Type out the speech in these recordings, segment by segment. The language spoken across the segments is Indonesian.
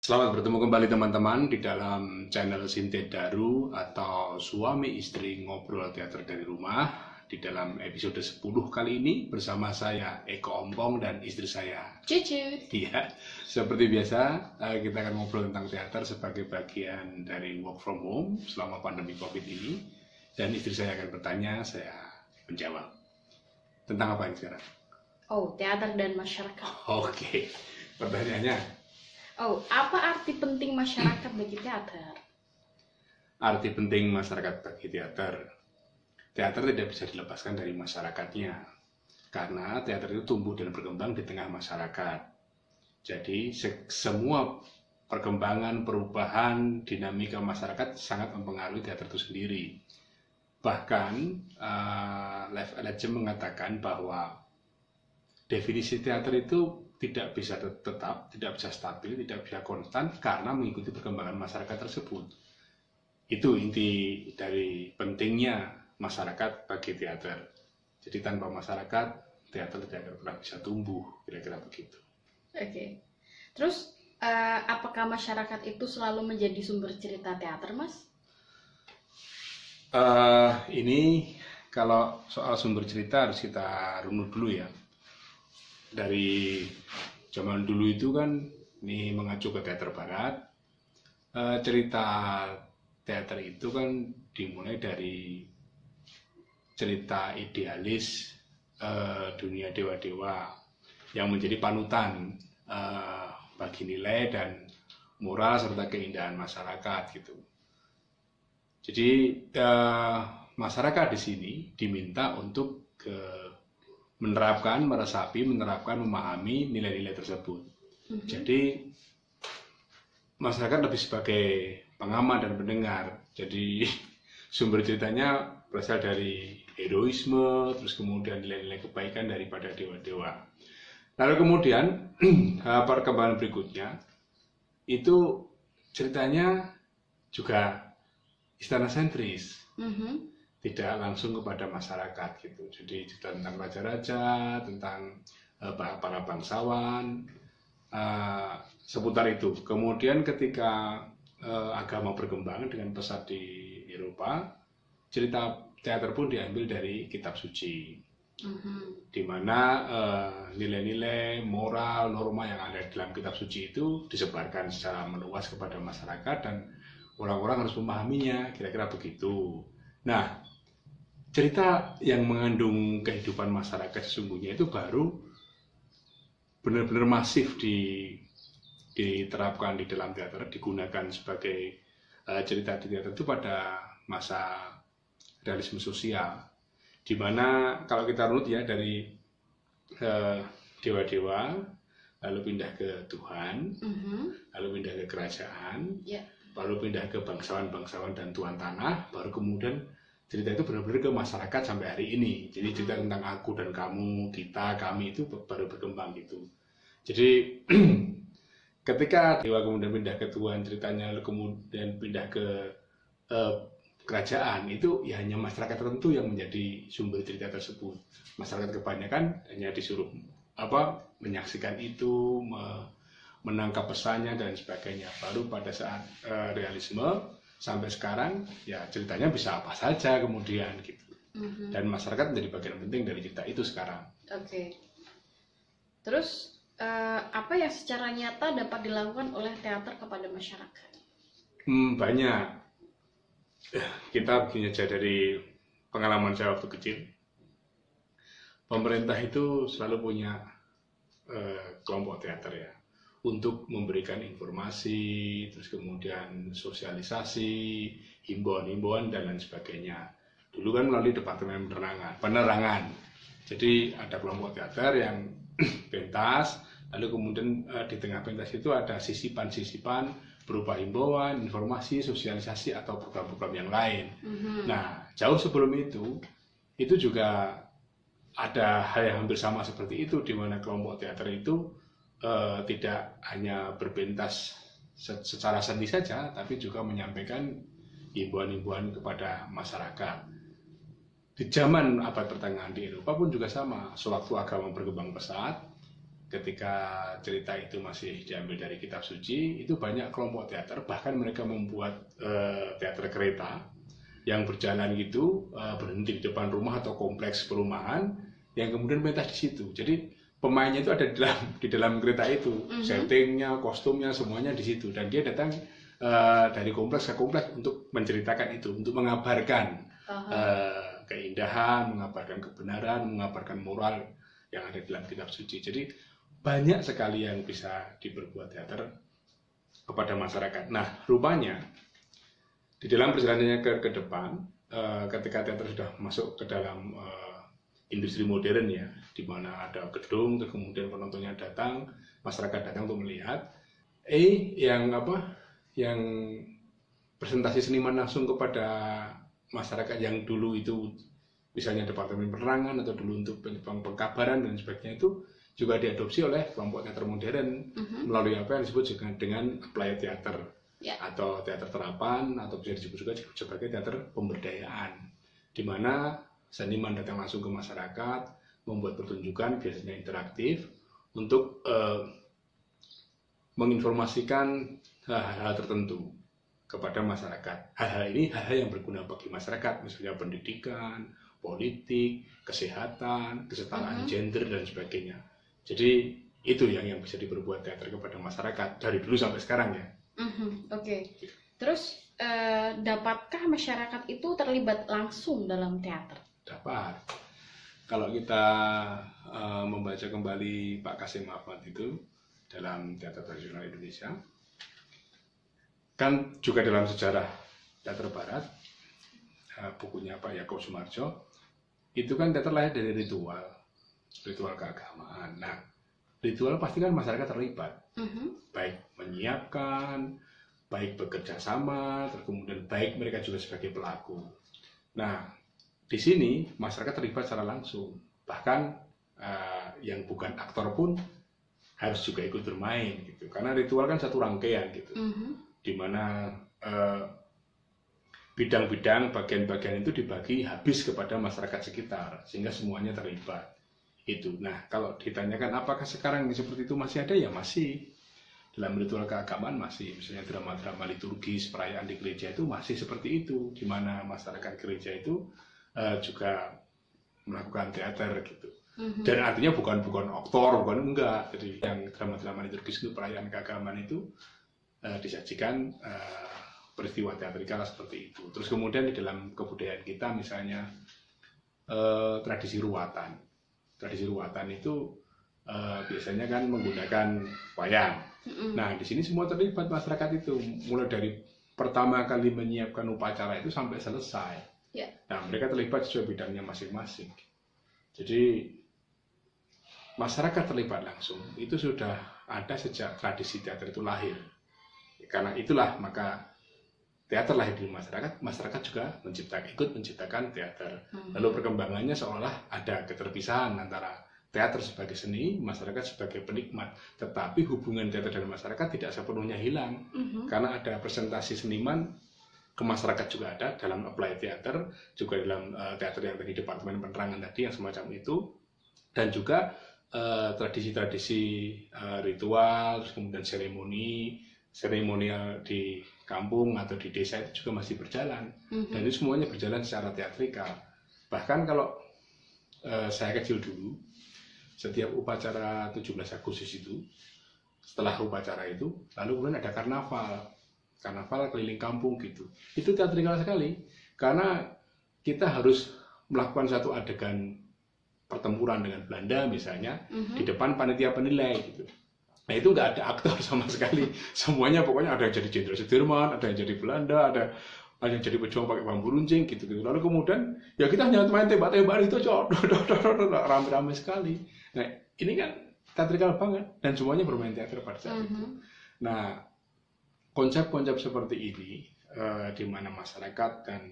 Selamat bertemu kembali teman-teman di dalam channel Sinte Daru atau suami istri ngobrol teater dari rumah. Di dalam episode 10 kali ini bersama saya Eko Ompong dan istri saya Cucu. Iya, seperti biasa kita akan ngobrol tentang teater sebagai bagian dari work from home selama pandemi COVID ini. Dan istri saya akan bertanya, saya menjawab. Tentang apa ini sekarang? Oh, teater dan masyarakat. Oke, pertanyaannya, Oh, apa arti penting masyarakat bagi teater? arti penting masyarakat bagi teater. Teater tidak bisa dilepaskan dari masyarakatnya, karena teater itu tumbuh dan berkembang di tengah masyarakat. Jadi semua perkembangan, perubahan, dinamika masyarakat sangat mempengaruhi teater itu sendiri. Bahkan Lev Alexem mengatakan bahwa definisi teater itu tidak bisa tetap, tidak bisa stabil, tidak bisa konstan karena mengikuti perkembangan masyarakat tersebut. Itu inti dari pentingnya masyarakat bagi teater. Jadi tanpa masyarakat, teater tidak akan pernah bisa tumbuh, kira-kira begitu. Oke. Terus, apakah masyarakat itu selalu menjadi sumber cerita teater, Mas? Ini kalau soal sumber cerita harus kita runut dulu ya. Dari zaman dulu itu kan ini mengacu ke teater barat. Cerita teater itu kan dimulai dari cerita idealis dunia dewa-dewa yang menjadi panutan bagi nilai dan moral serta keindahan masyarakat gitu. Jadi masyarakat di sini diminta untuk menerapkan, meresapi, memahami nilai-nilai tersebut. Jadi masyarakat lebih sebagai pengamat dan pendengar. Jadi sumber ceritanya berasal dari heroisme, terus kemudian nilai-nilai kebaikan daripada dewa-dewa. Lalu kemudian perkembangan berikutnya itu ceritanya juga istana sentris. Tidak langsung kepada masyarakat gitu. Jadi cerita tentang raja-raja, tentang para bangsawan, seputar itu. Kemudian ketika agama berkembang dengan pesat di Eropa, cerita teater pun diambil dari kitab suci, di mana nilai-nilai moral, norma yang ada di dalam kitab suci itu disebarkan secara meluas kepada masyarakat dan orang-orang harus memahaminya, kira-kira begitu. Nah, cerita yang mengandung kehidupan masyarakat sesungguhnya itu baru benar-benar masif diterapkan di dalam teater, digunakan sebagai cerita di teater itu pada masa realisme sosial, di mana kalau kita runut ya dari dewa-dewa, lalu pindah ke Tuhan, lalu pindah ke kerajaan, lalu pindah ke bangsawan-bangsawan dan tuan tanah, baru kemudian cerita itu benar-benar ke masyarakat sampai hari ini. Jadi cerita tentang aku dan kamu, kita, kami itu baru berkembang gitu. Jadi ketika dewa kemudian pindah ke Tuhan ceritanya, lalu kemudian pindah ke kerajaan, itu ya hanya masyarakat tertentu yang menjadi sumber cerita tersebut. Masyarakat kebanyakan hanya disuruh menyaksikan itu, menangkap pesannya dan sebagainya. Baru pada saat realisme sampai sekarang ya ceritanya bisa apa saja kemudian gitu. Dan masyarakat menjadi bagian penting dari cerita itu sekarang. Oke. Terus apa yang secara nyata dapat dilakukan oleh teater kepada masyarakat? Banyak. Kita begini aja dari pengalaman saya waktu kecil. Pemerintah itu selalu punya kelompok teater ya, untuk memberikan informasi, terus kemudian sosialisasi, himbauan-himbauan dan lain sebagainya. Dulu kan melalui Departemen Penerangan. Jadi ada kelompok teater yang pentas, lalu kemudian di tengah pentas itu ada sisipan-sisipan berupa himbauan, informasi, sosialisasi atau program-program yang lain. Nah, jauh sebelum itu juga ada hal yang hampir sama seperti itu, di mana kelompok teater itu tidak hanya berpentas secara seni saja, tapi juga menyampaikan himbauan-himbauan kepada masyarakat. Di zaman abad pertengahan di Eropa pun juga sama. Sewaktu agama berkembang pesat, ketika cerita itu masih diambil dari kitab suci, itu banyak kelompok teater, bahkan mereka membuat teater kereta yang berjalan gitu, berhenti di depan rumah atau kompleks perumahan, yang kemudian pentas di situ. Jadi pemainnya itu ada di dalam kereta itu, settingnya, kostumnya, semuanya di situ, dan dia datang dari kompleks ke kompleks untuk menceritakan itu, untuk mengabarkan keindahan, mengabarkan kebenaran, mengabarkan moral yang ada dalam kitab suci. Jadi banyak sekali yang bisa diperbuat teater kepada masyarakat. Nah, rupanya di dalam perjalanannya ke depan, ketika teater sudah masuk ke dalam industri modern ya, di mana ada gedung, kemudian penontonnya datang, masyarakat datang untuk melihat, yang presentasi seniman langsung kepada masyarakat yang dulu itu misalnya Departemen Penerangan atau dulu untuk pengkabaran dan sebagainya, itu juga diadopsi oleh kelompok teater modern melalui apa yang disebut dengan applied theater atau teater terapan, atau bisa disebut juga sebagai teater pemberdayaan, di mana seniman datang langsung ke masyarakat, membuat pertunjukan biasanya interaktif untuk menginformasikan hal-hal tertentu kepada masyarakat. Hal-hal ini hal-hal yang berguna bagi masyarakat, misalnya pendidikan, politik, kesehatan, kesetaraan gender dan sebagainya. Jadi itu yang bisa diperbuat teater kepada masyarakat dari dulu sampai sekarang ya. Oke. Terus dapatkah masyarakat itu terlibat langsung dalam teater? Dapat. Kalau kita membaca kembali Pak Kasim Ahmad itu dalam teater tradisional Indonesia, kan juga dalam sejarah teater barat, bukunya Pak Yaakob Sumarjo, itu kan teater lahir dari ritual keagamaan. Nah, ritual pasti kan masyarakat terlibat, baik menyiapkan, baik bekerja sama, kemudian baik mereka juga sebagai pelaku. Nah, di sini masyarakat terlibat secara langsung, bahkan yang bukan aktor pun harus juga ikut bermain gitu, karena ritual kan satu rangkaian gitu, di mana bidang-bidang, bagian-bagian itu dibagi habis kepada masyarakat sekitar, sehingga semuanya terlibat. Itu. Nah, kalau ditanyakan apakah sekarang seperti itu masih ada, ya masih. Dalam ritual keagamaan masih, misalnya drama-drama liturgis, perayaan di gereja itu masih seperti itu, di mana masyarakat gereja itu juga melakukan teater gitu. Dan artinya bukan aktor, bukan enggak. Jadi yang drama-drama liturgis itu, perayaan keagamaan itu disajikan peristiwa teatrikal seperti itu. Terus kemudian di dalam kebudayaan kita misalnya tradisi ruatan. Tradisi ruatan itu biasanya kan menggunakan wayang. Nah, di sini semua terlibat masyarakat itu, mulai dari pertama kali menyiapkan upacara itu sampai selesai. Nah, mereka terlibat sesuai bidangnya masing-masing. Jadi masyarakat terlibat langsung itu sudah ada sejak tradisi teater itu lahir. Karena itulah maka teater lahir di masyarakat, masyarakat juga ikut menciptakan teater. Lalu perkembangannya seolah ada keterpisahan antara teater sebagai seni, masyarakat sebagai penikmat. Tetapi hubungan teater dan masyarakat tidak sepenuhnya hilang, karena ada presentasi seniman ke masyarakat juga ada dalam applied theater, juga dalam teater yang tadi Departemen Penerangan tadi yang semacam itu, dan juga tradisi-tradisi ritual, kemudian seremonial di kampung atau di desa itu juga masih berjalan, dan itu semuanya berjalan secara teatrikal. Bahkan kalau saya kecil dulu, setiap upacara 17 Agustus itu, setelah upacara itu, lalu kemudian ada karnaval keliling kampung gitu. Itu teatrikal sekali, karena kita harus melakukan satu adegan pertempuran dengan Belanda misalnya, di depan panitia penilai gitu. Nah, itu nggak ada aktor sama sekali, semuanya pokoknya ada yang jadi Jenderal Sudirman, ada yang jadi Belanda, ada yang jadi pejuang pakai bambu runcing gitu. Lalu kemudian ya kita hanya main tembak-tembakan itu aja, rame-rame sekali. Nah, ini kan teatrikal banget, dan semuanya bermain teater pada saat itu. Nah, konsep-konsep seperti ini, di mana masyarakat dan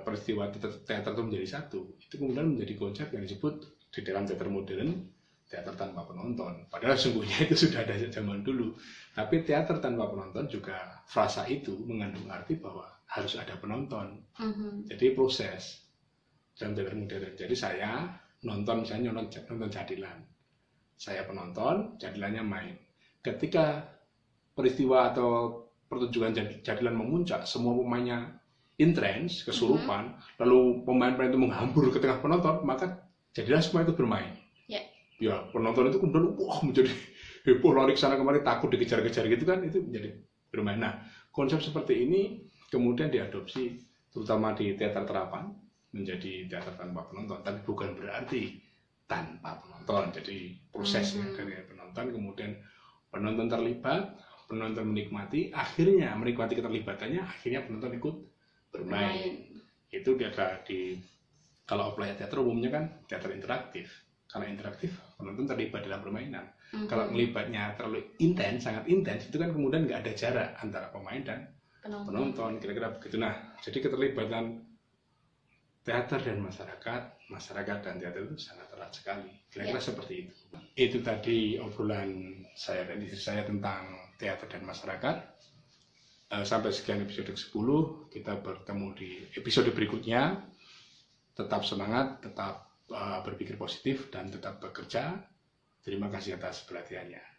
peristiwa teater itu menjadi satu, itu kemudian menjadi konsep yang disebut di dalam teater modern teater tanpa penonton. Padahal sesungguhnya itu sudah ada sejak zaman dulu. Tapi teater tanpa penonton juga, frasa itu mengandung arti bahwa harus ada penonton. Jadi proses dalam teater modern. Jadi saya nonton, misalnya nonton Jadilan. saya penonton, jadilannya main. Ketika peristiwa atau pertunjukan jadilan memuncak, semua pemainnya intens, kesurupan, lalu pemain-pemain itu menghambur ke tengah penonton, maka jadilah semua itu bermain. Ya, penonton itu kemudian menjadi heboh, lari ke sana kemari, takut dikejar-kejar gitu kan, itu menjadi bermain. Nah, konsep seperti ini kemudian diadopsi terutama di teater terapan menjadi teater tanpa penonton, tapi bukan berarti tanpa penonton. Jadi prosesnya dari penonton, kemudian penonton terlibat, penonton menikmati, akhirnya menikmati keterlibatannya, akhirnya penonton ikut bermain. Itu kalau play teater umumnya kan teater interaktif. Karena interaktif, penonton terlibat dalam permainan. Kalau melibatnya terlalu intens, sangat intens, itu kan kemudian nggak ada jarak antara pemain dan penonton. Kira-kira begitu. Nah, jadi keterlibatan teater dan masyarakat dan teater itu sangat erat sekali. Kira-kira seperti itu. Itu tadi obrolan saya dan istri saya tentang teater dan masyarakat. Sampai sekian episode 10. Kita bertemu di episode berikutnya. Tetap semangat, tetap berpikir positif, dan tetap bekerja. Terima kasih atas perhatiannya.